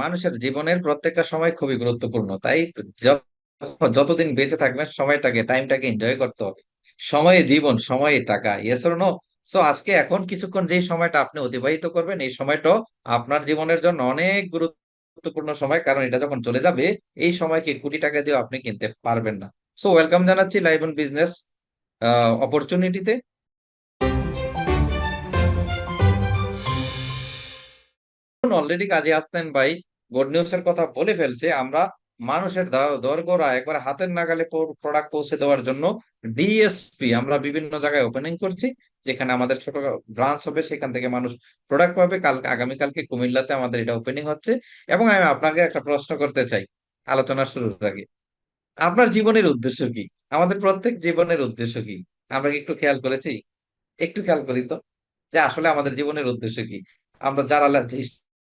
মানুষের জীবনের প্রত্যেকটা সময় খুবই গুরুত্বপূর্ণ, তাই যতদিন বেঁচে থাকবেন সময়টাকে টাইমটাকে এনজয় করতে হবে। সময়ে জীবন, সময়ে টাকা, ইয়েস অর নো? সো আজকে এখন কিছুক্ষণ যে সময়টা আপনি অতিবাহিত করবেন, এই সময়টা আপনার জীবনের জন্য অনেক গুরুত্বপূর্ণ সময়, কারণ এটা যখন চলে যাবে এই সময়কে কোটি টাকা দিয়ে আপনি কিনতে পারবেন না। সো ওয়েলকাম জানাচ্ছি লাইভ অন বিজনেস অপরচুনিটিতে। অলরেডি কাজী হাসান ভাই গুড নিউজ এর কথা বলে ফেলছে। আমরা মানুষের দরগোড়া একবার হাতের নাগালে প্রোডাক্ট পৌঁছে দেওয়ার জন্য ডিএসপি আমরা বিভিন্ন জায়গায় ওপেনিং করছি, যেখানে আমাদের ছোট ব্রাঞ্চ হবে, সেখান থেকে মানুষ প্রোডাক্ট পাবে। আগামীকালকে কুমিল্লাতে আমাদের এটা ওপেনিং হচ্ছে। এবং আমি আপনাকে একটা প্রশ্ন করতে চাই আলোচনা শুরুর আগে, আপনার জীবনের উদ্দেশ্য কি? আমাদের প্রত্যেক জীবনের উদ্দেশ্য কি? আমরা কি একটু খেয়াল করেছি? একটু খেয়াল করি তো, যে আসলে আমাদের জীবনের উদ্দেশ্য কি। আমরা যারা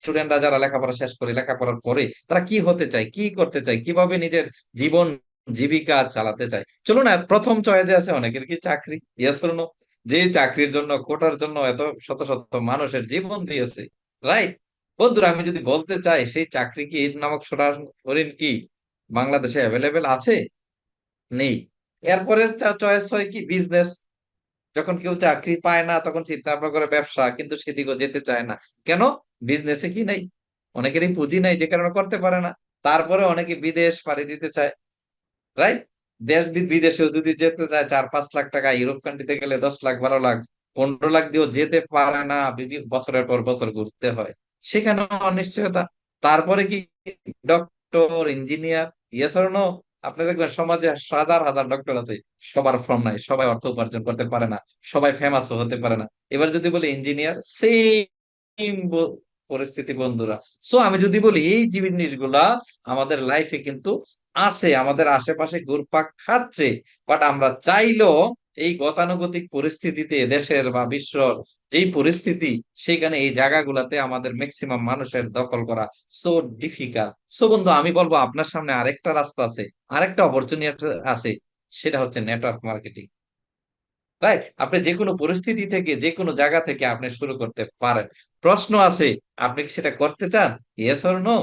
স্টুডেন্টরা যারা লেখাপড়া শেষ করে লেখাপড়ার পরে তারা কি হতে চায়, কি করতে চায়, কিভাবে নিজের জীবন জীবিকা চালাতে চায়। চলুন না, প্রথম চয়েসে আছে অনেকের কি চাকরি, ইয়েস অর নো? যে চাকরির জন্য, কোটার জন্য এত শত শত মানুষের জীবন দিয়েছে, রাইট? বন্ধুরা, আমি যদি বলতে চাই সেই চাকরি কি ইট নামক সোনার হরিণ কি বাংলাদেশে অ্যাভেলেবেল আছে? নেই। এরপরে চয়েস হয় কি বিজনেস। যখন কেউ চাকরি পায় না তখন চিন্তা ভাবনা করে ব্যবসা, কিন্তু সেদিকেও যেতে চায় না। কেন? বিজনেসে কি নাই? অনেকেরই পুঁজি নাই, যে কারণে করতে পারে না। তারপরে অনেকে বিদেশ পাড়ি দিতে চায়, রাইট? বিদেশেও যদি যেতে চায় 4-5 লাখ টাকা, ইউরোপ কান্ট্রিতে গেলে 10 লাখ, 12 লাখ, 15 লাখ দিয়েও যেতে পারে না, বছরের পর বছর ঘুরতে হয়। সেখানেও অনিশ্চয়তা। তারপরে কি doctor, engineer, yes or no? আপনি দেখবেন সমাজে হাজার হাজার ডক্টর আছে, সবার ফর্ম নাই, সবাই অর্থ উপার্জন করতে পারে না, সবাই ফেমাসও হতে পারে না। এবার যদি বলি ইঞ্জিনিয়ার, সেম পরিস্থিতি বন্ধুরা। সো আমি যদি বলি এই জিনিসগুলা আমাদের লাইফে কিন্তু আছে, আমাদের আশেপাশে ঘুরপাক খাচ্ছে। বাট আমরা চাইলেও এই গতানুগতিক পরিস্থিতিতে দেশের বা বিশ্বর যেই পরিস্থিতি, সেখানে এই জায়গাগুলাতে আমাদের ম্যাক্সিমাম মানুষের দখল করা সো ডিফিকাল্ট। সো বন্ধু, আমি বলবো আপনার সামনে আরেকটা রাস্তা আছে, আরেকটা অপরচুনিটি আছে, সেটা হচ্ছে নেটওয়ার্ক মার্কেটিং। রাইট? আপনি যে কোনো পরিস্থিতি থেকে, যে কোনো জায়গা থেকে আপনি শুরু করতে পারেন। প্রশ্ন আছে, আপনি কি সেটা করতে চান? Yes or no?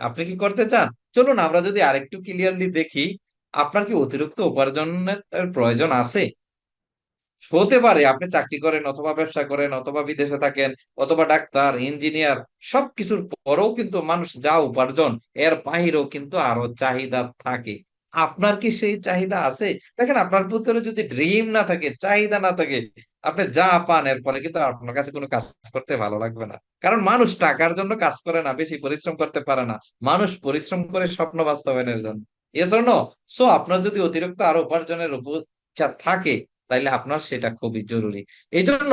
আপনি কি করতে চান? চলুন আমরা যদি আরেকটু ক্লিয়ারলি দেখি, আপনার কি অতিরিক্ত উপার্জনের প্রয়োজন আছে? হতে পারে আপনি চাকরি করেন, অথবা ব্যবসা করেন, অথবা বিদেশে থাকেন, অথবা ডাক্তার, ইঞ্জিনিয়ার, সবকিছুর পরেও কিন্তু মানুষ যা উপার্জন, এর বাহিরেও কিন্তু আরো চাহিদা থাকে। আপনার কি সেই চাহিদা আছে? দেখেন, আপনার ভিতরে যদি ড্রিম না থাকে, চাহিদা না থাকে, আপনি যা পান এরপরে কিন্তু আপনার কাছে কোনো কাজ করতে ভালো লাগবে না। কারণ মানুষ টাকার জন্য কাজ করে না, বেশি পরিশ্রম করতে পারে না। মানুষ পরিশ্রম করে স্বপ্ন বাস্তবায়নের জন্য, এজন্য। সো আপনার যদি অতিরিক্ত আরো উপার্জনের ইচ্ছা থাকে, তাইলে আপনার সেটা খুবই জরুরি। এই জন্য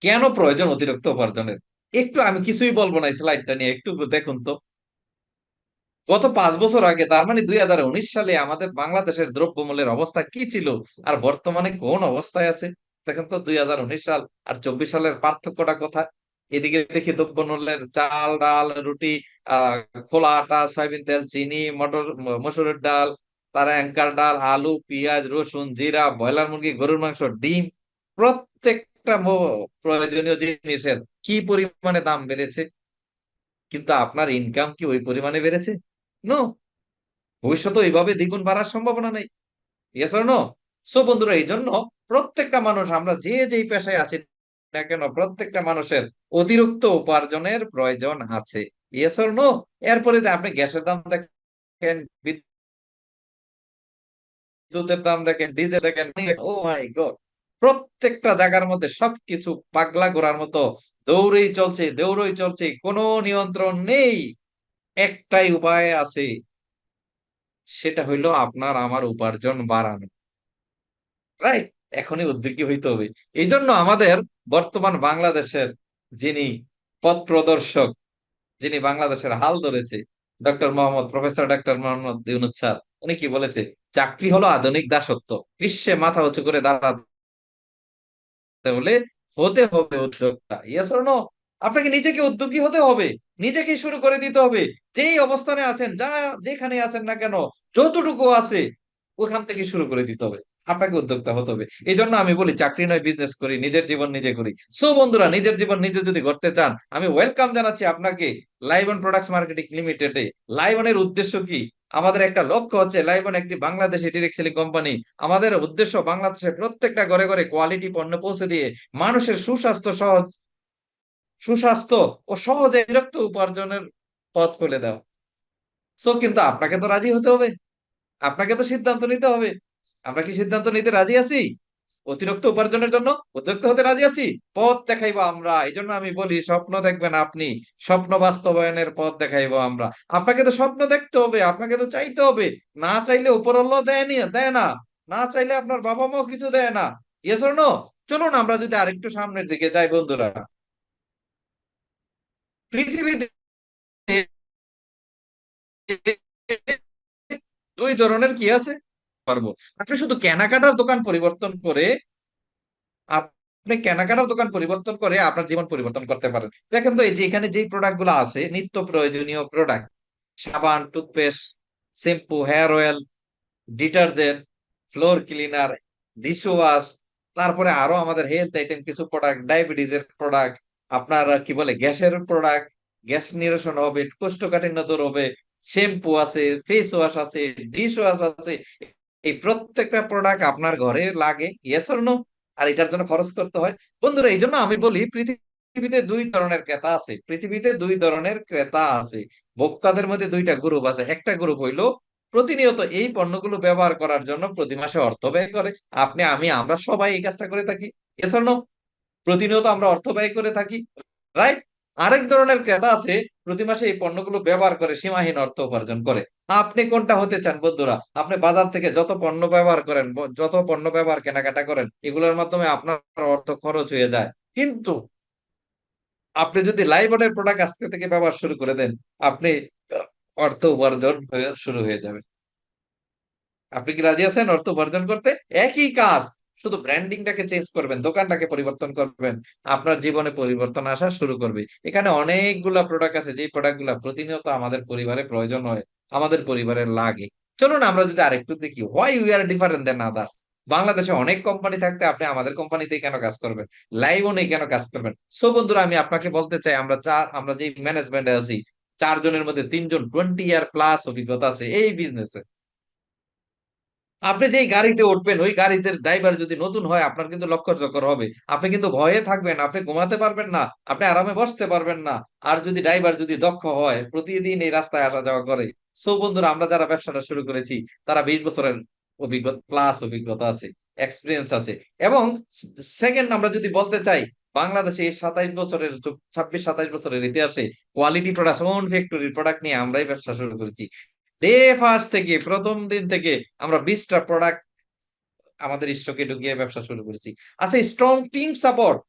কেন প্রয়োজন অতিরিক্ত উপার্জনের, একটু আমি কিছুই বলবো না, এই স্লাইডটা নিয়ে একটু দেখুন তো। গত 5 বছর আগে, তার মানে 2019 সালে আমাদের বাংলাদেশের দ্রব্যমূল্যের অবস্থা কি ছিল, আর বর্তমানে কোন অবস্থায় আছে। দেখেন তো, 2019 সাল আর 24 সালের পার্থক্যটা কোথায়? এদিকে দেখি দ্রব্যমূল্যের চাল, ডাল, রুটি, আহ খোলা আটা, সয়াবিন তেল, চিনি, মসুরের ডাল, তার অ্যাঙ্কার ডাল, আলু, পেঁয়াজ, রসুন, জিরা, ব্রয়লার মুরগি, গরুর মাংস, ডিম, প্রত্যেকটা প্রয়োজনীয় জিনিসের কি পরিমাণে দাম বেড়েছে। কিন্তু আপনার ইনকাম কি ওই পরিমাণে বেড়েছে? নো। ভবিষ্যতে এইভাবে দ্বিগুণ বাড়ার সম্ভাবনা নেই, ইয়েস অর নো? সো বন্ধুরা, এই জন্য প্রত্যেকটা মানুষ, আমরা যে যেই পেশায় আছি না কেন, প্রত্যেকটা মানুষের অতিরিক্ত উপার্জনের প্রয়োজন আছে, ইয়েস অর নো? এরপরে আপনি গ্যাসের দাম দেখেন, বিদ্যুতের দাম দেখেন, ডিজেল দেখেন, ও মাই গড, প্রত্যেকটা জায়গার মধ্যে সবকিছু পাগলা ঘোড়ার মতো দৌড়েই চলছে, দৌড়ই চলছে, কোনো নিয়ন্ত্রণ নেই। একটাই উপায় আছে, সেটা হইলো আপনার আমার উপার্জন বাড়ানো, রাইট? এখনই উদ্যোগী হইতে হবে। এই জন্য আমাদের বর্তমান বাংলাদেশের যিনি পথ প্রদর্শক, যিনি বাংলাদেশের হাল ধরেছে, professor doctor Mohammad Yunus sir, উনি কি বলেছে? চাকরি হলো আধুনিক দাসত্ব। বিশ্বে মাথা উঁচু করে দাঁড়াতে হলে হতে হবে উদ্যোক্তা, ইয়েস অর নো? আপনাকে নিজেকে উদ্যোগী হতে হবে, নিজেকে শুরু করে দিতে হবে। যেই অবস্থানে আছেন, যেখানে আছেন না কেন, যতটুকু আছে ওখান থেকে শুরু করে দিতে হবে। আপনাকে উদ্যোক্তা হতে হবে। এই জন্য আমি বলি চাকরি নয় বিজনেস করি, নিজের জীবন নিজে করি। সো বন্ধুরা, নিজের জীবন নিজে যদি করতে চান, আমি ওয়েলকাম জানাচ্ছি আপনাকে লাইবন প্রোডাক্টস মার্কেটিং লিমিটেডে। লাইবনের উদ্দেশ্য কি? আমাদের একটা লক্ষ্য হচ্ছে লাইবন একটি বাংলাদেশি ডিরেক্ট সেলিং কোম্পানি। আমাদের উদ্দেশ্য বাংলাদেশের প্রত্যেকটা ঘরে ঘরে কোয়ালিটি পণ্য পৌঁছে দিয়ে মানুষের সুস্বাস্থ্য ও সহজে বিরক্ত উপার্জনের পথ খুলে দেওয়া। সো কিন্তু আপনাকে তো রাজি হতে হবে, আপনাকে তো সিদ্ধান্ত নিতে হবে। আমরা কি সিদ্ধান্ত নিতে রাজি আছি? অতিরিক্ত উপার্জনের জন্য উদ্যোক্তা হতে রাজি আছি? পথ দেখাইবো আমরা। এই জন্য আমি বলি স্বপ্ন দেখবেন আপনি, স্বপ্ন বাস্তবায়নের পথ দেখাইবো আমরা। আপনাকে তো স্বপ্ন দেখতে হবে, আপনাকে তো চাইতে হবে। না চাইলে উপরওয়ালা দেয়নি, দেয় না। না চাইলে আপনার বাবা মাও কিছু দেয় না। Yes or no? চলুন আমরা যদি আরেকটু সামনের দিকে যাই বন্ধুরা। পৃথিবীতে দুই ধরনের কি আছে পারবো। আপনি শুধু কেনাকাটার দোকান পরিবর্তন করে, আপনি কেনাকাটার দোকান পরিবর্তন করে আপনার জীবন পরিবর্তন করতে পারেন। দেখেন তো, এই যে এখানে যে প্রোডাক্ট গুলো আছে, নিত্য প্রয়োজনীয় প্রোডাক্ট, সাবান, toothpaste, shampoo, hair oil, detergent, floor cleaner, dish wash, তারপরে আরো আমাদের হেলথ আইটেম কিছু প্রোডাক্ট, ডায়াবেটিস এর প্রোডাক্ট, আপনার কি বলে গ্যাসের প্রোডাক্ট, গ্যাস নিরসন হবে, কোষ্ঠকাঠিন্য দূর হবে, শ্যাম্পু আছে, ফেস ওয়াশ আছে, ডিশ ওয়াশ আছে। এই প্রত্যেকটা প্রোডাক্ট আপনার ঘরে লাগে, ইয়েস অর নো? আর এটার জন্য খরচ করতে হয়। বন্ধুরা, এই জন্য আমি বলি পৃথিবীতে দুই ধরনের ক্রেতা আছে, পৃথিবীতে দুই ধরনের ক্রেতা আছে। ভোক্তাদের মধ্যে দুইটা গ্রুপ আছে। একটা গ্রুপ হইলো প্রতিনিয়ত এই পণ্যগুলো ব্যবহার করার জন্য প্রতি মাসে অর্থ ব্যয় করে। আপনি, আমি, আমরা সবাই এই কাজটা করে থাকি, এস অর নো? প্রতিনিয়ত আমরা অর্থ ব্যয় করে থাকি, রাইট? আরেক ধরনের ক্রেতা আছে প্রতি মাসে এই পণ্যগুলো ব্যবহার করে সীমাহীন অর্থ উপার্জন করে। আপনি কোনটা হতে চান বন্ধুরা? আপনি বাজার থেকে যত পণ্য ব্যবহার করেন, যত পণ্য ব্যবহার কেনাকাটা করেন, এগুলোর মাধ্যমে আপনার অর্থ খরচ হয়ে যায়। কিন্তু আপনি যদি লাইবনের প্রোডাক্ট আজকে থেকে ব্যবহার শুরু করে দেন, আপনি অর্থ উপার্জন শুরু হয়ে যাবে। আপনি কি রাজি আছেন অর্থ উপার্জন করতে? একই কাজ, শুধু ব্র্যান্ডিংটাকে চেঞ্জ করবেন, দোকানটাকে পরিবর্তন করবেন, আপনার জীবনে পরিবর্তন আসা শুরু করবে। এখানে অনেকগুলা প্রোডাক্ট আছে, যে প্রোডাক্ট গুলা প্রতিনিয়ত আমাদের পরিবারে প্রয়োজন হয়, আমাদের পরিবারের লাগে। চলুন আমরা যদি আরেকটু দেখি, why we are different than others. বাংলাদেশে অনেক কোম্পানি থাকতে আপনি আমাদের কোম্পানিতে কেন কাজ করবেন? লাইভনে কেন কাজ করবেন? সো বন্ধুরা, আমি আপনাকে বলতে চাই, আমরা যে ম্যানেজমেন্টে আছি, 4 জনের মধ্যে 3 জন 20 ইয়ার প্লাস অভিজ্ঞতা আছে এই বিজনেসে। আপনি যেই গাড়িতে উঠবেন, ওই গাড়িতে ড্রাইভার যদি নতুন হয়, আপনার কিন্তু লক্ষ্যচক্কর হবে। আপনি কিন্তু ভয়ে থাকবেন, আপনি ঘুমাতে পারবেন না, আপনি আরামে বসতে পারবেন না। আর যদি ড্রাইভার যদি দক্ষ হয়, প্রতিদিন এই রাস্তায় আসা যাওয়া করে। সো বন্ধুরা, আমরা যারা ব্যবসাটা শুরু করেছি, তারা 20 বছরের অভিজ্ঞতা প্লাস অভিজ্ঞতা আছে, এক্সপিরিয়েন্স আছে। এবং সেকেন্ড, আমরা যদি বলতে চাই, বাংলাদেশে এই 27 বছরের 26-27 বছরের ইতিহাসে quality product, own factory product নিয়ে আমরাই ব্যবসা শুরু করেছি। ডে ফার্স্ট থেকে, প্রথম দিন থেকে আমরা 20টা প্রোডাক্ট আমাদের স্টকে ঢুকিয়ে ব্যবসা শুরু করেছি। আচ্ছা, স্ট্রং টিম সাপোর্ট।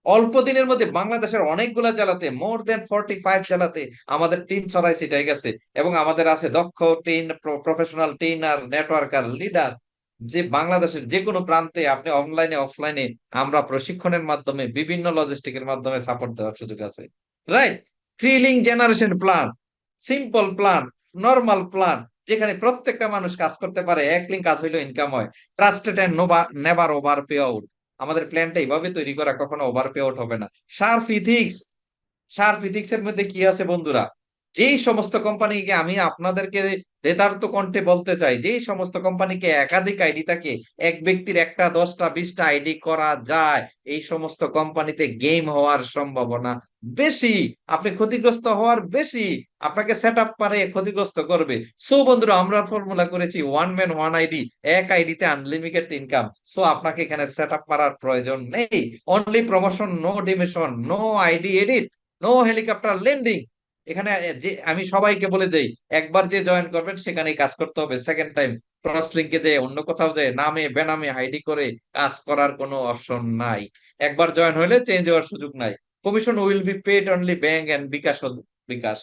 অল্প দিনের মধ্যে বাংলাদেশের অনেকগুলা জেলাতে, মোর দেন 45 জেলাতে আমাদের টিম ছড়াই ছিটাই গেছে। এবং আমাদের আছে দক্ষ team, professional trainer, networker, leader, যে বাংলাদেশের যে কোনো প্রান্তে আপনি অনলাইনে অফলাইনে আমরা প্রশিক্ষণের মাধ্যমে, বিভিন্ন লজিস্টিকের মাধ্যমে সাপোর্ট দেওয়ার সুযোগ আছে, right? Thrilling generation plan, simple plan, normal plan, যেখানে প্রত্যেকটা মানুষ কাজ করতে পারে, এক লিঙ্ক কাজ হইলো ইনকাম হয়। Trusted and never over pay out. আমাদের প্ল্যানটা এইভাবে তৈরি করা, কখনো ওভার পে আউট হবে না। Sharp ethics. শার্প ইথিক্স এর মধ্যে কি আছে বন্ধুরা? যেই সমস্ত কোম্পানিকে আমি আপনাদেরকে যথার্থ কণ্ঠে বলতে চাই, যেই সমস্ত কোম্পানিকে একাধিক আইডি থাকে, এক ব্যক্তির 1টা 10টা 20টা আইডি করা যায়, এই সমস্ত কোম্পানিতে গেম হওয়ার সম্ভাবনা বেশি, আপনি ক্ষতিগ্রস্ত হওয়ার বেশি। আপনাকে সেট আপ পারে ক্ষতিগ্রস্ত করবে। সো বন্ধুরা, আমরা ফর্মুলা করেছি ওয়ান ম্যান ওয়ান আইডি, এক আইডিতে আনলিমিটেড ইনকাম। সো আপনাকে এখানে সেট আপ করার প্রয়োজন নেই। Only promotion, no demotion, no ID edit, no helicopter landing. এখানে যে আমি সবাইকে বলে দেই, একবার যে জয়েন করবেন সেখানেই কাজ করতে হবে। সেকেন্ড টাইম ক্রস লিঙ্কে যে অন্য কোথাও যে নামে বেনামে আইডি করে কাজ করার কোনো অপশন নাই। একবার জয়েন হলে চেঞ্জ হওয়ার সুযোগ নাই। Commission will be paid only bank and bKash. BKash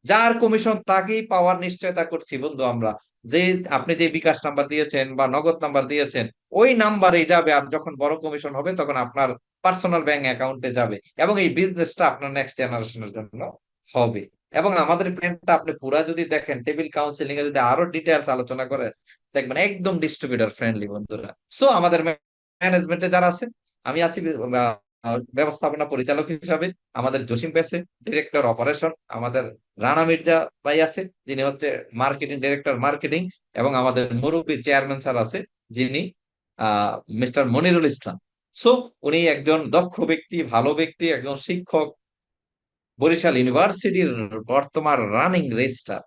যার কমিশন তাকেই পাওয়ার নিশ্চয়তা করছি বন্ধু আমরা। যে আপনি যে বিকাশ নাম্বার দিয়েছেন বা নগদ নাম্বার দিয়েছেন, ওই নাম্বারেই যাবে। আর যখন বড় কমিশন হবে, তখন আপনার পার্সোনাল ব্যাংক অ্যাকাউন্টে যাবে। এবং এই বিজনেসটা আপনার নেক্সট জেনারেশনের জন্য হবে। এবং আমাদের প্ল্যানটা আপনি পুরা যদি দেখেন, টেবিল কাউন্সিলিং এ যদি আরো ডিটেলস আলোচনা করেন, দেখবেন একদম ডিস্ট্রিবিউটর ফ্রেন্ডলি বন্ধুরা। সো আমাদের ম্যানেজমেন্টে যারা আছে, আমি আছি ব্যবস্থাপনা পরিচালক হিসাবে, আমাদের জসিম পেছে ডিরেক্টর অপারেশন, আমাদের রানা মির্জা ভাই আছে যিনি হচ্ছে মার্কেটিং ডিরেক্টর মার্কেটিং, এবং আমাদের মুরব্বী চেয়ারম্যান স্যার আছে যিনি মিস্টার মনিরুল ইসলাম। সো উনি একজন দক্ষ ব্যক্তি, ভালো ব্যক্তি, একজন শিক্ষক, বরিশাল ইউনিভার্সিটির বর্তমান রানিং রেজিস্ট্রার,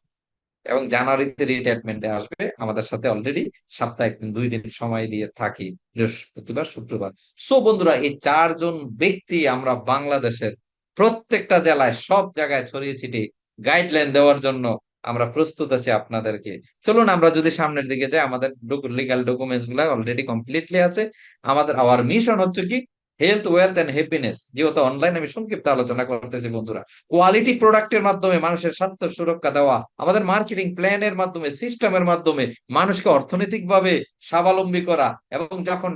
এবং জানুয়ারিতে রিটায়ারমেন্টে আসবে। আমাদের সাথে অলরেডি সপ্তাহে 1-2 দিন সময় দিয়ে থাকি, বৃহস্পতিবার শুক্রবার। সো বন্ধুরা, এই 4 জন ব্যক্তি আমরা বাংলাদেশের প্রত্যেকটা জেলায় সব জায়গায় ছড়িয়ে ছিটিয়ে গাইডলাইন দেওয়ার জন্য আমরা প্রস্তুত আছি আপনাদেরকে। চলুন আমরা যদি সামনের দিকে যাই, আমাদের লিগাল ডকুমেন্টস গুলা অলরেডি কমপ্লিটলি আছে। আমাদের আওয়ার মিশন হচ্ছে কি, হেলথ, ওয়েলথ এন্ড হ্যাপিনেস। যেহেতু অনলাইন আমি সংক্ষিপ্ত আলোচনা করতেছি বন্ধুরা, কোয়ালিটি প্রোডাক্টের মাধ্যমে মানুষের স্বাস্থ্য সুরক্ষা দেওয়া, আমাদের মার্কেটিং প্ল্যানের মাধ্যমে, সিস্টেমের মাধ্যমে মানুষকে অর্থনৈতিকভাবে স্বাবলম্বী করা, এবং যখন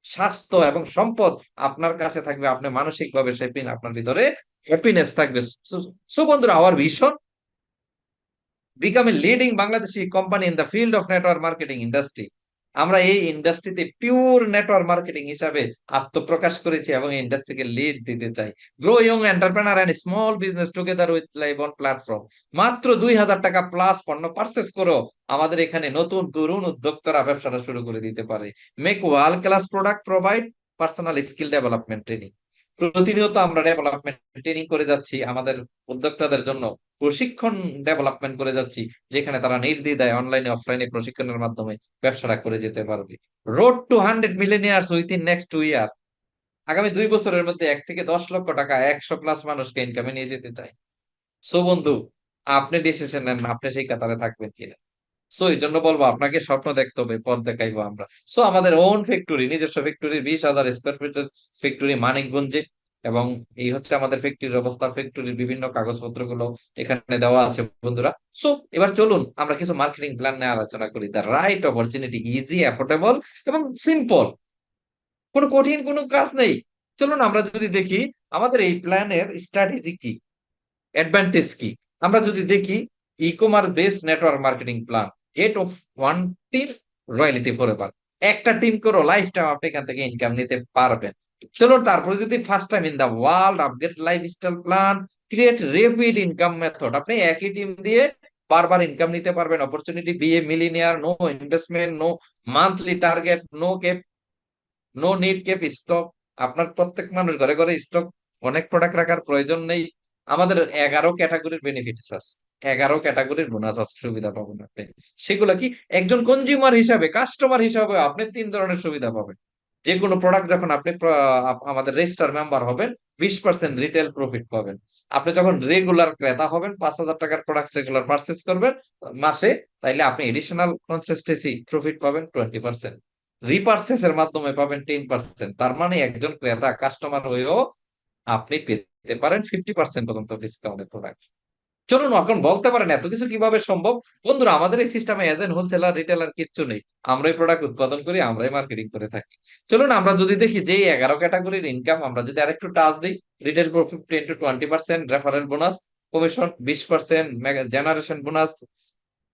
স্বাস্থ্য এবং সম্পদ আপনার কাছে থাকবে, আপনি মানসিকভাবে আপনার ভিতরে হ্যাপিনেস থাকবে। সো বন্ধুরা, hour vision become a leading Bangladeshi company in the field of network marketing industry. আমরা এই ইন্ডাস্ট্রিতে পিওর নেটওয়ার্ক মার্কেটিং হিসাবে আত্মপ্রকাশ করেছি এবং এই ইন্ডাস্ট্রিকে লিড দিতে চাই। Grow young entrepreneur and small business together with live on platform. মাত্র 2,000 টাকা প্লাস পণ্য পারচেস করো আমাদের এখানে নতুন তরুণ উদ্যোক্তারা ব্যবসাটা শুরু করে দিতে পারে। Make world class product, provide personal skill development training. প্রতিনিয়ত আমরা ডেভেলপমেন্ট ট্রেনিং করে যাচ্ছি আমাদের উদ্যোক্তাদের জন্য, প্রশিক্ষণ ডেভেলপমেন্ট করে যাচ্ছি, যেখানে তারা নির্দ্বিধায় অনলাইনে অফলাইনে প্রশিক্ষণের মাধ্যমে ব্যবসাটা করে যেতে পারবে। Road to 100 millionaires within next 2 year. আগামী 2 বছরের মধ্যে 1 থেকে 10 লক্ষ টাকা 100+ মানুষকে ইনকামে নিয়ে যেতে চাই। সো বন্ধু, আপনি ডিসিশন নেন আপনি সেই কাতারে থাকবেন কিনা। সো এই জন্য বলবো, আপনাকে স্বপ্ন দেখতে হবে, পথ দেখাইবো আমরা। সো আমাদের ওন ফ্যাক্টরি, নিজস্ব ফ্যাক্টরি, 20,000 স্কোয়ার ফিটের ফ্যাক্টরি মানিকগঞ্জে, এবং এই হচ্ছে আমাদের ফ্যাক্টরির অবস্থা। ফ্যাক্টরির বিভিন্ন কাগজপত্র গুলো এখানে দেওয়া আছে বন্ধুরা। সো এবার চলুন আমরা কিছু মার্কেটিং প্ল্যান নিয়ে আলোচনা করি। The right opportunity, easy, affordable এবং সিম্পল, কোনো কঠিন কোনো কাজ নেই। চলুন আমরা যদি দেখি আমাদের এই প্ল্যানের স্ট্র্যাটেজি কি, অ্যাডভান্টেজ কি। আমরা যদি দেখি, e commerce based network marketing plan, get of one team, royalty forever. একটা টিম করো, লাইফ টাইম আপনি এখান থেকে ইনকাম নিতে পারবেন। চলুন তারপরে যদি first time in the world upgrade lifestyle plan, create rapid income method. আপনি একই টিম দিয়ে বারবার ইনকাম নিতে পারবেন। Opportunity be a millionaire, no investment, no monthly target, no keep, no need keep stock. আপনার প্রত্যেক মানুষ ঘরে ঘরে স্টক, অনেক প্রোডাক্ট রাখার প্রয়োজন নেই। আমাদের 11 ক্যাটাগরির বেনিফিটস আছে, 11 ক্যাটাগরির বোনাস আছে, সুবিধা পাবেন আপনি। সেগুলো কি, একজন কনজিউমার হিসাবে, কাস্টমার হিসাবে আপনি 3 ধরনের সুবিধা পাবেন। যে কোনো প্রোডাক্ট যখন আপনি আমাদের রেজিস্টার মেম্বার হবেন, 20% রিটেল প্রফিট পাবেন। আপনি যখন রেগুলার ক্রেতা হবেন, 5,000 টাকার প্রোডাক্ট রেগুলার পারচেস করবেন মাসে, তাইলে আপনি এডিশনাল কনসিস্টেন্সি প্রফিট পাবেন 20%। রিপারচেসের মাধ্যমে পাবেন 10%। তার মানে একজন ক্রেতা কাস্টমার হয়েও আপনি পেতে পারেন 50% পর্যন্ত ডিসকাউন্টের প্রোডাক্ট। চলুন এখন বলতে পারেন এত কিছু কিভাবে সম্ভব। বন্ধুরা, আমাদের এই সিস্টেমে এজেন্ট, হোলসেলার, রিটেলার কিচ্ছু নেই। আমরাই প্রোডাক্ট উৎপাদন করি, আমরাই মার্কেটিং করে থাকি। চলুন আমরা যদি দেখি যে 11 ক্যাটাগরির ইনকাম আমরা যদি আরেকটু টাচ দিই, retail profit 10 to 20%, referral bonus, commission 20%, generation bonus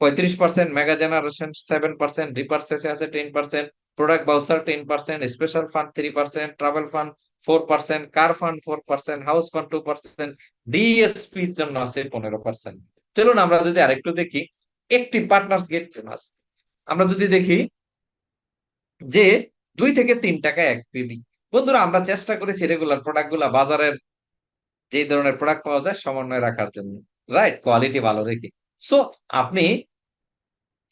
35%, mega generation 7%, রিপারচেসে আছে 10%, product voucher 10%, special fund 3%, travel fund 4%, কার ফান্ড 4%, হাউস ফান্ড 2%, ডিএসপি এর জন্য আছে 15%। চলুন আমরা যদি আরেকটু দেখি, একটি পার্টনার্স গেট বোনাস। আমরা যদি দেখি যে 2 থেকে 3 টাকা 1 পিবি। বন্ধুরা, আমরা চেষ্টা করেছি রেগুলার প্রোডাক্ট গুলা বাজারের যে ধরনের প্রোডাক্ট পাওয়া যায় সমন্বয় রাখার জন্য, রাইট, কোয়ালিটি ভালো রেখে। সো আপনি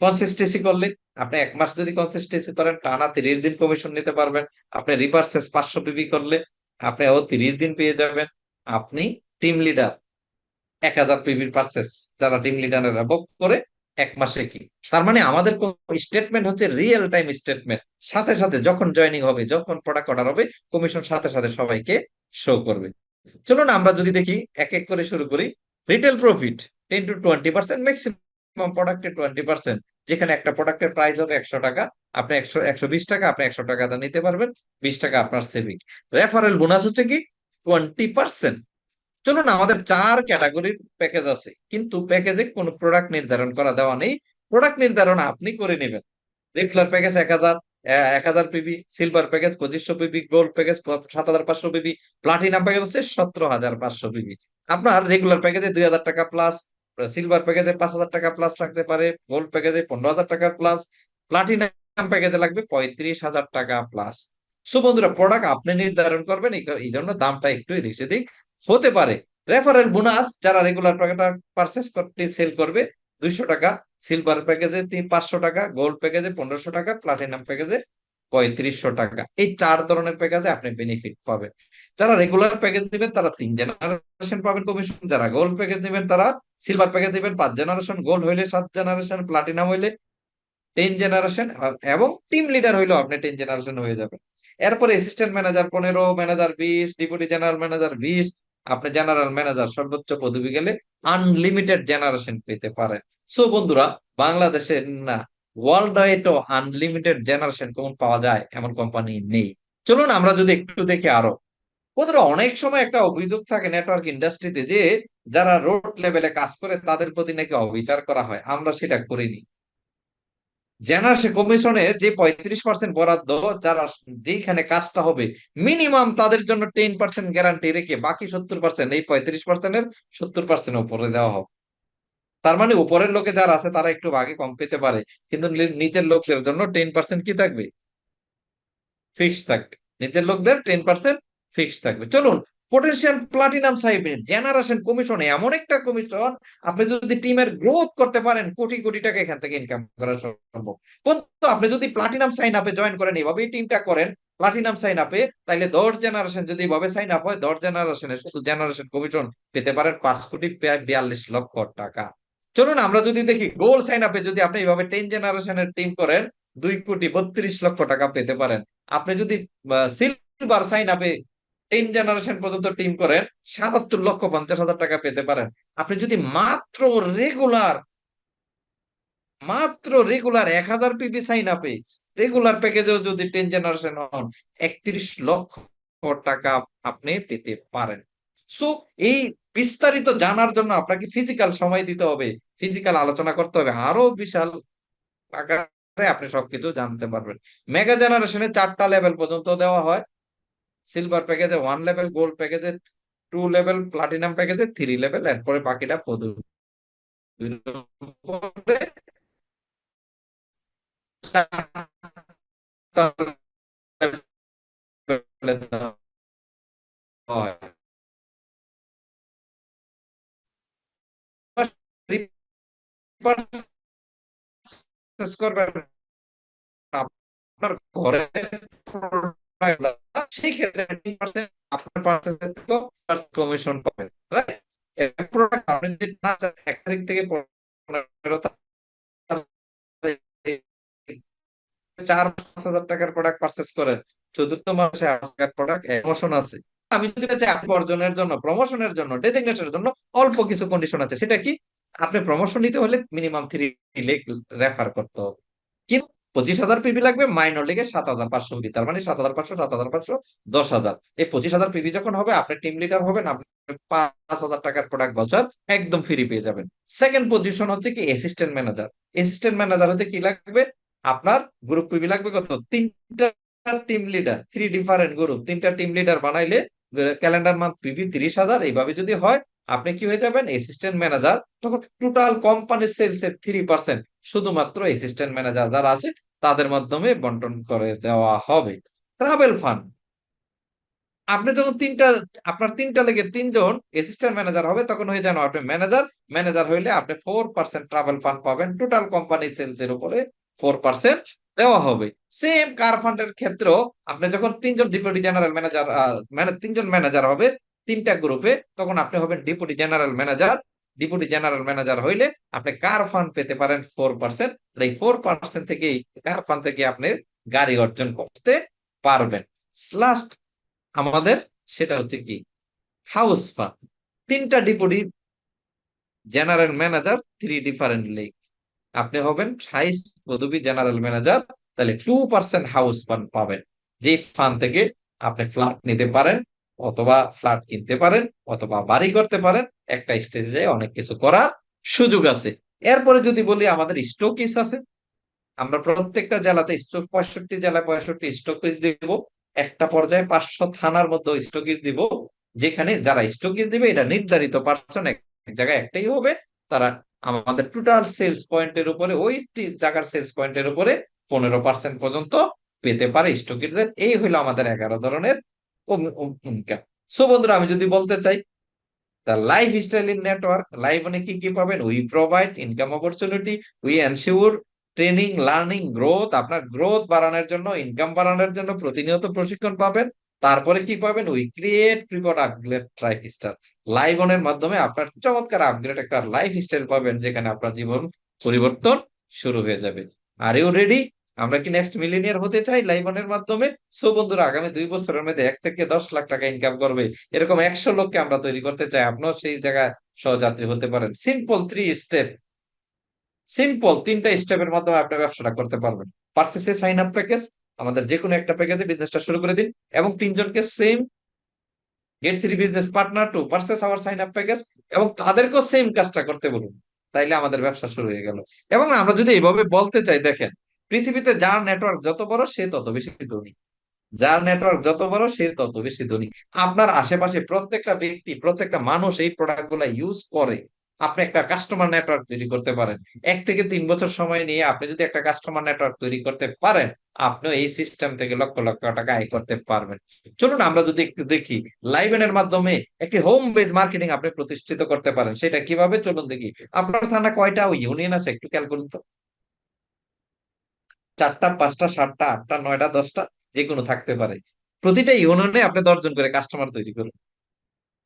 কনসিস্টেন্সি করলে, আপনি 1 মাস যদি কনসিস্টেন্সি করেন, টানা 30 দিন কমিশন নিতে পারবেন। আপনি রিপারচেস 500 পিবি করলে আপনি 30 দিন পেয়ে যাবেন। আপনি টিম লিডার 1,000 পিবির পারচেস, যারা টিম লিডারেরা বুক করে 1 মাসে কি। তার মানে আমাদের স্টেটমেন্ট হচ্ছে রিয়েল টাইম স্টেটমেন্ট, সাথে সাথে যখন জয়নিং হবে, যখন প্রোডাক্ট অর্ডার হবে, কমিশন সাথে সাথে সবাইকে শো করবে। চলুন আমরা যদি দেখি, এক এক করে শুরু করি। রিটেল প্রফিট 10 to 20%, ম্যাক্সিমাম প্রোডাক্টে 20%। যেখানে একটা প্রোডাক্টের প্রাইস হবে 100 টাকা, আপনি 120 টাকা, আপনি 100 টাকা নিতে পারবেন, 20 টাকা আপনার সেভিংস। রেফারেল বোনাস হচ্ছে কি 20%। চলুন, আমাদের 4 ক্যাটাগরির প্যাকেজ আছে, কিন্তু প্যাকেজে কোনো প্রোডাক্ট নির্ধারণ করা দেওয়া নেই, প্রোডাক্ট নির্ধারণ আপনি করে নেবেন। Regular package 1,000, 1,000 PB, silver package 2500 PB, gold package 7,500 PB, platinum package হচ্ছে 17,500 পিবি। আপনার রেগুলার প্যাকেজে 2,000 টাকা প্লাস, সিলভার প্যাকেজে 5,000 টাকা প্লাস লাগতে পারে, গোল্ড প্যাকেজে 15,000 টাকা প্লাস, প্লাটিনাম প্যাকেজে লাগবে 35,000 টাকা প্লাস। সো বন্ধুরা, প্রোডাক্ট আপনি নির্ধারণ করবেন, এই জন্য দামটা একটু এদিক সেদিক হতে পারে। রেফারেল বোনাস যারা রেগুলার প্রোডাক্ট পারচেস করতে সেল করবে 200 টাকা, সিলভার প্যাকেজে 500 টাকা, গোল্ড প্যাকেজে 1500 টাকা, প্লাটিনাম প্যাকেজে 3500 টাকা। এই 4 ধরনের প্যাকেজে আপনি বেনিফিট পাবেন। যারা রেগুলার প্যাকেজ দিবেন তারা 3 জেনারেশন পাবেন কমিশন, যারা গোল্ড প্যাকেজ দিবেন তারা, সিলভার প্যাকেজ দিবেন 5 জেনারেশন, গোল্ড হইলে 7 জেনারেশন, প্লাটিনাম হইলে 10 জেনারেশন, এবং টিম লিডার হইলেও আপনি 10 জেনারেশন হয়ে যাবেন। এরপরে assistant manager 15, manager 20, deputy general manager 20, আপনি জেনারেল ম্যানেজার সর্বোচ্চ পদবি গেলে আনলিমিটেড জেনারেশন পেতে পারেন। সো বন্ধুরা, বাংলাদেশে না, ওয়ার্ল্ড ওয়াইডও আনলিমিটেড জেনারেশন কোন পাওয়া যায় এমন কোম্পানি নেই। চলুন আমরা যদি একটু দেখি আরো। বন্ধুরা, অনেক সময় একটা অভিযোগ থাকে নেটওয়ার্ক ইন্ডাস্ট্রিতে যে যারা রোড লেভেলে কাজ করে তাদের প্রতি নাকি অবিচার করা হয়। আমরা সেটা করিনি। জেনারেল কমিশনে যে 35% বরাদ্দ, যারা যেখানে কাজটা হবে মিনিমাম তাদের জন্য 10% গ্যারান্টি রেখে বাকি 70% এই 35%-এর 70% উপরে দেওয়া হবে। তার মানে উপরের লোকে যারা আছে তারা একটু ভাগে কম পেতে পারে, কিন্তু নিচের লোকদের জন্য 10% কি থাকবে? ফিক্স থাকবে। নিচের লোকদের 10% ফিক্স থাকবে। চলুন, পটেনশিয়াল প্লাটিনাম সাইবের জেনারেশন কমিশন এমন একটা কমিশন, আপনি যদি টিমের গ্রোথ করতে পারেন কোটি কোটি টাকা এখান থেকে ইনকাম করা সম্ভব। কিন্তু আপনি যদি প্লাটিনাম সাইন আপে জয়েন করেন, এভাবে টিমটা করেন প্লাটিনাম সাইন আপে, তাইলে 10 জেনারেশন যদি এভাবে সাইন আপ হয়, 10 জেনারেশনে শুধু জেনারেশন কমিশন পেতে পারেন 5,42,00,000 টাকা। চলুন আমরা যদি দেখি গোল সাইন আপে যদি আপনি এইভাবে 10 জেনারেশনের টিম করেন, 2,32,00,000 টাকা পেতে পারেন। আপনি যদি সিলভার সাইন আপে 10 জেনারেশন পর্যন্ত টিম করেন, 77,50,000 টাকা পেতে পারেন। আপনি যদি রেগুলার মাত্র রেগুলার 1,000 পিবি সাইন আপে রেগুলার প্যাকেজেও যদি 10 জেনারেশন হন, 31,00,000 টাকা আপনি পেতে পারেন। সো এই বিস্তারিত জানার জন্য আপনাকে ফিজিক্যাল সময় দিতে হবে, ফিজিক্যাল আলোচনা করতে হবে, আরো বিশাল আকারে আপনি সবকিছু জানতে পারবেন। মেগা জেনারেশনে 4টা লেভেল পর্যন্ত দেওয়া হয়। সিলভার প্যাকেজে 1 লেভেল, গোল্ড প্যাকেজে 2 লেভেল, প্লাটিনাম প্যাকেজে 3 লেভেল, এরপরে বাকিটা পদবি। করবেন আপনার ঘরে, সেই ক্ষেত্রে 10% আপনার পার্সেন্টেজ থেকেও কমিশন পাবেন, রাইট? প্রোডাক্ট আপনি যদি না চান, 1 তারিখ থেকে 15 4-5 হাজার টাকার প্রোডাক্ট পারচেস করেন, চতুর্থ মাসে 8 টাকার প্রোডাক্ট প্রমোশন আছে। আমি যদি চাই আপনি অর্জনের জন্য, প্রমোশনের জন্য, ডেজিগনেশনের জন্য অল্প কিছু কন্ডিশন আছে। সেটা কি? আপনি প্রমোশন নিতে হলে মিনিমাম 3 লেখ রেফার করতে হবে। কিন্তু 25,000 পিবি লাগবে, মাইনর লিগে 7,500 পিবি, তার মানে 7,500, 7,500, 10,000। এই 25,000 পিবি যখন হবে, আপনি টিম লিডার হবেন, আপনি 5,000 টাকার প্রোডাক্ট ভাউচার একদম ফ্রি পেয়ে যাবেন। সেকেন্ড পজিশন হচ্ছে কি? Assistant manager. অ্যাসিস্ট্যান্ট ম্যানেজার হতে কি লাগবে? আপনার গ্রুপ পিবি লাগবে কত? 3টা টিম লিডার, 3 ডিফারেন্ট গ্রুপ, 3টা টিম লিডার বানাইলে ক্যালেন্ডার মান্থ পিবি 30,000। এইভাবে যদি হয়, আপনি কি হয়ে যাবেন? Assistant manager. তখন টোটাল কোম্পানির সেলস এর 3% শুধুমাত্র অ্যাসিস্ট্যান্ট ম্যানেজার যারা আছে তাদের মাধ্যমে বন্টন করে দেওয়া হবে। ট্রাভেল ফান্ড, আপনি যখন আপনার 3টা লেগে 3 জন অ্যাসিস্ট্যান্ট ম্যানেজার হবে, তখন হয়ে যান আপনি ম্যানেজার। ম্যানেজার হইলে আপনি 4% ট্রাভেল ফান্ড পাবেন, টোটাল কোম্পানি সেলস এর উপরে 4% দেওয়া হবে। সেম কার ফান্ডের ক্ষেত্রেও আপনি যখন 3 জন ডেপুটি জেনারেল ম্যানেজার, মানে 3 জন ম্যানেজার হবে 3টা গ্রুপে, তখন আপনি হবেন deputy general manager. Deputy general manager হইলে আপনি কার ফান্ড পেতে পারেন 4%। এই 4% থেকেই, কার ফান্ড থেকে আপনি গাড়ি অর্জন করতে পারবেন। লাস্ট আমাদের সেটা হচ্ছে কি? House fund. 3টা deputy general manager, 3 different league, আপনি হবেন 28 পদবী জেনারেল ম্যানেজার। তাহলে 2% হাউস ফান্ড পাবেন, যে ফান্ড থেকে আপনি ফ্ল্যাট নিতে পারেন, অথবা ফ্ল্যাট কিনতে পারেন, অথবা বাড়ি করতে পারেন। একটা স্টেজে অনেক কিছু করার সুযোগ আছে। এরপরে যদি বলি, আমাদের স্টকিস আছে। আমরা প্রত্যেকটা জেলাতে 65 জেলায় 65 স্টকেজ দিব, একটা পর্যায়ে 500 থানার মধ্যে স্টকেজ দিব, যেখানে যারা স্টকেজ দিবে এটা নির্ধারিত পার্সন এক এক জায়গায় একটাই হবে, তারা আমাদের টোটাল সেলস পয়েন্টের উপরে ওই জায়গার সেলস পয়েন্টের উপরে 15% পর্যন্ত পেতে পারে স্টকিরদের। এই হলো আমাদের 11 ধরনের ইনকাম। সো বন্ধুরা, আমি যদি বলতে চাই, The lifestyle in network, life মানে কি কি পাবেন? We provide income opportunity, we ensure training, learning, growth. আপনার গ্রোথ বাড়ানোর জন্য, ইনকাম বাড়ানোর জন্য প্রতিনিয়ত প্রশিক্ষণ পাবেন। তারপরে কি পাবেন? We create report upgrade lifestyle. Live অনের মাধ্যমে আপনার চমৎকার আপগ্রেড একটা লাইফ স্টাইল পাবেন, যেখানে আপনার জীবন পরিবর্তন শুরু হয়ে যাবে। Are you ready? আমরা কি নেক্সট মিলিনিয়ার হতে চাই লাইভনের মাধ্যমে? সো বন্ধুরা, আগামী 2 বছরের মধ্যে 1 থেকে 10 লাখ টাকা ইনকাম করবে এরকম 100 লোককে আমরা তৈরি করতে চাই। আপনিও সেই জায়গায় সহযাত্রী হতে পারেন। সিম্পল 3 স্টেপ, সিম্পল 3টা স্টেপের মাধ্যমে আপনি ব্যবসাটা করতে পারবেন। পার্সেসে সাইন আপ প্যাকেজ, আমাদের যে কোনো একটা প্যাকেজে বিজনেসটা শুরু করে দিন, এবং 3 জনকে same gate 3 business partner to purchase our sign up package, এবং তাদেরকেও সেম কাজটা করতে বলুন। তাইলে আমাদের ব্যবসা শুরু হয়ে গেল। এবং আমরা যদি এইভাবে বলতে চাই, দেখেন, পৃথিবীতে যার নেটওয়ার্ক যত বড় সে তত বেশি ধনী, যার নেটওয়ার্ক যত বড় সে তত বেশি ধনী। আপনার আশেপাশে প্রত্যেকটা ব্যক্তি, প্রত্যেকটা মানুষ এই প্রোডাক্ট গুলা ইউজ করে। আপনি একটা কাস্টমার নেটওয়ার্ক তৈরি করতে পারেন। 1 থেকে 3 বছর সময় নিয়ে আপনি যদি একটা কাস্টমার নেটওয়ার্ক তৈরি করতে পারেন, আপনিও এই সিস্টেম থেকে লক্ষ লক্ষ টাকা আয় করতে পারবেন। চলুন আমরা যদি একটু দেখি, লাইভেনের মাধ্যমে একটি হোম বেড মার্কেটিং আপনি প্রতিষ্ঠিত করতে পারেন। সেটা কিভাবে, চলুন দেখি। আপনার থানা কয়টা ইউনিয়ন আছে একটু খেয়াল করুন তো। 4টা, 5টা, 7টা, 8টা, 9টা, 10টা, যে কোনো থাকতে পারে। প্রতিটা ইউনিয়নে আপনি 10 জন করে কাস্টমার তৈরি করুন।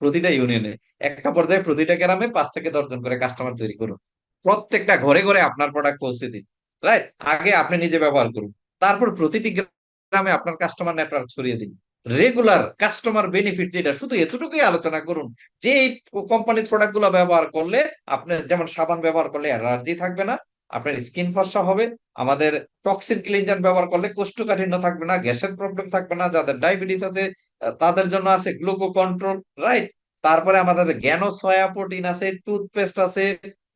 প্রতিটা ইউনিয়নে একটা পর্যায়ে প্রতিটা গ্রামে 5 থেকে 10 জন করে কাস্টমার তৈরি করুন। প্রত্যেকটা ঘরে ঘরে আপনার প্রোডাক্ট পৌঁছে দিন। রাইট, আগে আপনি নিজে ব্যবহার করুন, তারপর প্রতিটি গ্রামে আপনার কাস্টমার নেটওয়ার্ক ছড়িয়ে দিন। রেগুলার কাস্টমার বেনিফিট যেটা, শুধু এতটুকুই আলোচনা করুন যে এই কোম্পানির প্রোডাক্ট গুলো ব্যবহার করলে, আপনি যেমন সাবান ব্যবহার করলে অ্যালার্জি থাকবে না, আপনার স্কিন ফর্সা হবে। আমাদের টক্সিন ক্লিনজার ব্যবহার করলে কোষ্ঠকাঠিন্য থাকবে না, গ্যাসের প্রবলেম থাকবে না, যাদের ডায়াবেটিস আছে তাদের জন্য আছে গ্লুকো কন্ট্রোল। রাইট, তারপরে আমাদের জ্ঞানো সয়া প্রোটিন আছে, টুথপেস্ট আছে,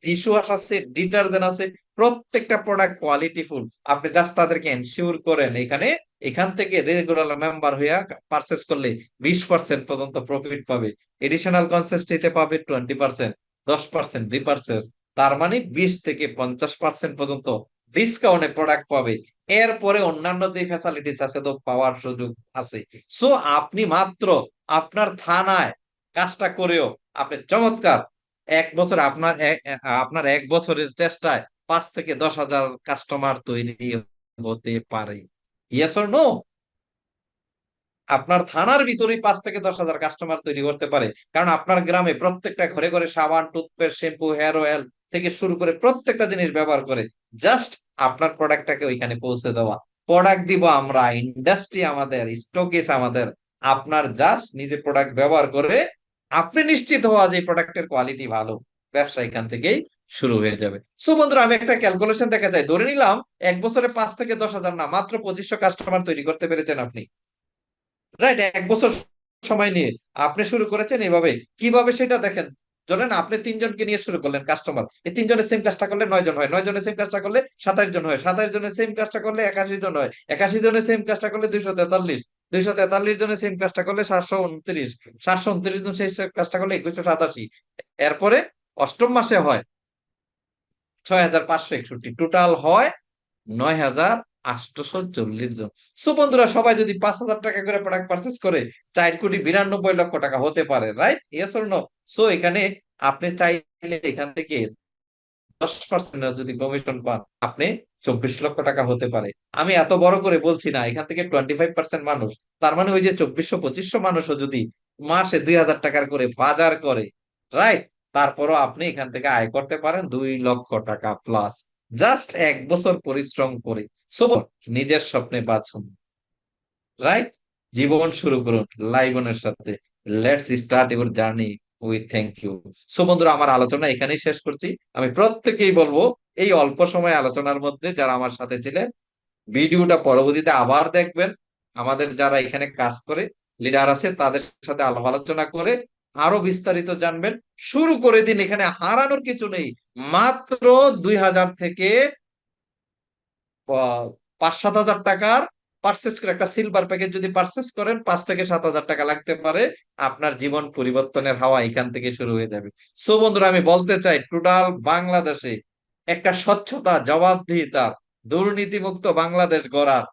ডিশ ওয়াশ আছে, ডিটারজেন্ট আছে। প্রত্যেকটা প্রোডাক্ট কোয়ালিটি ফুল। আপনি জাস্ট তাদেরকে এনশিওর করেন এখানে, এখান থেকে রেগুলার মেম্বার হইয়া পারচেস করলে 20% পর্যন্ত প্রফিট পাবে। এডিশনাল কনসেস্টিতে পাবে 20%, 10% রিপারচেস। তার মানে 20 থেকে 50% পর্যন্ত ডিসকাউন্টে প্রোডাক্ট পাবে। এরপরে অন্যান্য যে ফ্যাসিলিটিস আছে তো পাওয়ার সুযোগ আছে। সো আপনি মাত্র আপনার থানায় কাজটা করেও আপনি চমৎকার 1 বছর, আপনার 1 বছরের চেষ্টায় 5 থেকে 10 হাজার কাস্টমার তৈরি হতে পারে। Yes or no? আপনার থানার ভিতরেই 5 থেকে 10 হাজার কাস্টমার তৈরি করতে পারে, কারণ আপনার গ্রামে প্রত্যেকটা ঘরে ঘরে সাবান, টুথপেস্ট, শ্যাম্পু, হেয়ার অয়েল থেকে শুরু করে প্রত্যেকটা জিনিস ব্যবহার করে। জাস্ট আপনার প্রোডাক্টটাকে ওইখানে পৌঁছে দেওয়া। প্রোডাক্ট দিব আমরা, ইন্ডাস্ট্রি আমাদের, স্টকেস আমাদের। আপনার জাস্ট নিজে প্রোডাক্ট ব্যবহার করে আপনি নিশ্চিত হওয়া যে প্রোডাক্টের কোয়ালিটি ভালো, ব্যবসা এখান থেকেই শুরু হয়ে যাবে। সো বন্ধুরা, আমি একটা ক্যালকুলেশন দেখা যায়, ধরে নিলাম 1 বছরে 5 থেকে 10 হাজার না, মাত্র 2500 কাস্টমার তৈরি করতে পেরেছেন আপনি। রাইট, 1 বছর সময় নিয়ে আপনি শুরু করেছেন এভাবে। কিভাবে সেটা দেখেন। ধরেন আপনি 3 জনকে নিয়ে শুরু করলেন কাস্টমার, এই 3 জনের সেম কাজটা করলে 9 জন হয়, 9 জনের সেম কাজটা করলে 27 জন হয়, 27 জনের সেম কাজটা করলে 81 জন হয়, 81 জনের সেম কাজটা করলে 243, 243 জনের সেম কাজটা করলে 729, 729 জন সেই কাজটা করলে 2187। এরপরে অষ্টম মাসে হয় 6561, টোটাল হয় 9840 জন। সো বন্ধুরা, সবাই যদি 5,000 টাকা করে প্রোডাক্ট পারচেস করে 4,92,00,000 টাকা হতে পারে। Right, yes or no? So এখানে আপনি চাইলে এখান থেকে 10% যদি কমিশন পান, আপনি 24 লক্ষ টাকা হতে পারে। আমি এত বড় করে বলছি না, এখান থেকে 25% মানুষ, তার মানে ওই যে 2400-2500 মানুষও যদি মাসে 2,000 টাকার করে বাজার করে, রাইট, তারপরও আপনি এখান থেকে আয় করতে পারেন 2 লক্ষ টাকা প্লাস, জাস্ট 1 বছর পরিশ্রম করে। সো নিজের স্বপ্নে বাঁচুন। রাইট, জীবন শুরু করুন লাইবনের সাথে। Let's start your journey with thank you. So বন্ধুরা, আমার আলোচনা এখানেই শেষ করছি। আমি প্রত্যেকেই বলবো, এই অল্প সময় আলোচনার মধ্যে যারা আমার সাথে ছিলেন, ভিডিওটা পরবর্তীতে আবার দেখবেন। আমাদের যারা এখানে কাজ করে, লিডার আছে, তাদের সাথে আলাপ আলোচনা করে আরো বিস্তারিত জানবেন। শুরু করে দিন, এখানে হারানোর কিছু নেই। মাত্র 2,000 থেকে 5-7 হাজার টাকার পার্চেস করে, একটা সিলভার প্যাকেজ যদি পার্চেস করেন 5 থেকে 7 হাজার টাকা লাগতে পারে। আপনার জীবন পরিবর্তনের হাওয়া এখান থেকে শুরু হয়ে যাবে। সো বন্ধুরা, আমি বলতে চাই টোটাল বাংলাদেশে একটা স্বচ্ছতা, জবাবদিহিতা, দুর্নীতিমুক্ত বাংলাদেশ গড়ার,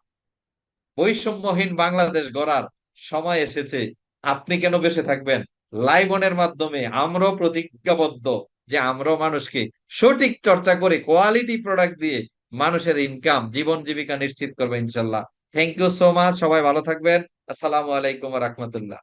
বৈষম্যহীন বাংলাদেশ গড়ার সময় এসেছে। আপনি কেন বেঁচে থাকবেন? লাইবনের মাধ্যমে আমরাও প্রতিজ্ঞাবদ্ধ যে আমরাও মানুষকে সঠিক চর্চা করে কোয়ালিটি প্রোডাক্ট দিয়ে মানুষের ইনকাম, জীবন জীবিকা নিশ্চিত করবে ইনশাল্লাহ। থ্যাংক ইউ সো মাচ, সবাই ভালো থাকবেন। আসসালামু আলাইকুম রহমতুল্লাহ।